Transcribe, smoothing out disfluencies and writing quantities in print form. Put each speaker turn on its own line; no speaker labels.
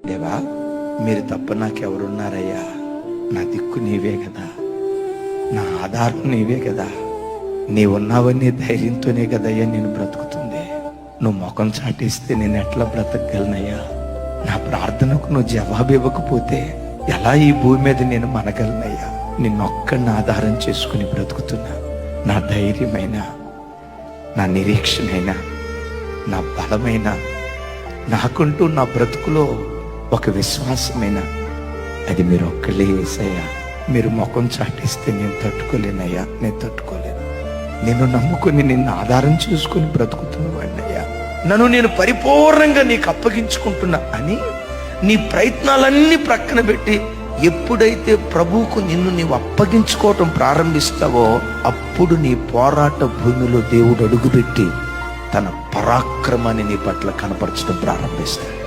దేవా, మీరు తప్ప నాకెవరున్నారయ్యా? నా దిక్కు నీవే కదా, నా ఆధారం నీవే కదా. నీవున్నావని ధైర్యంతోనే కదయ్యా నేను బ్రతుకుతుంది. నువ్వు ముఖం చాటేస్తే నేను ఎట్లా బ్రతకగలనయ్యా? నా ప్రార్థనకు నువ్వు జవాబు ఇవ్వకపోతే ఎలా ఈ భూమి మీద నేను మనగలనయ్యా? నిన్నొక్కడిని ఆధారం చేసుకుని బ్రతుకుతున్నా. నా ధైర్యమైన, నా నిరీక్షణైనా, నా బలమైన, నాకుంటూ నా బ్రతుకులో ఒక విశ్వాసమైన అది మీరు ఒక్కళ్ళే యేసయ్యా. మీరు ముఖం చాటిస్తే నేను తట్టుకోలేనయ్యా, నేను తట్టుకోలేను. నేను నమ్ముకుని నిన్ను ఆధారం చేసుకుని బ్రతుకుతున్న వాడినయ్యా. నన్ను నేను పరిపూర్ణంగా నీకు అప్పగించుకుంటున్నా అని నీ ప్రయత్నాలన్నీ ప్రక్కన పెట్టి ఎప్పుడైతే ప్రభువుకు నిన్ను నీవు అప్పగించుకోవటం ప్రారంభిస్తావో అప్పుడు నీ పోరాట భూమిలో దేవుడు అడుగుపెట్టి తన పరాక్రమాన్ని నీ పట్ల కనపరచడం ప్రారంభిస్తాడు.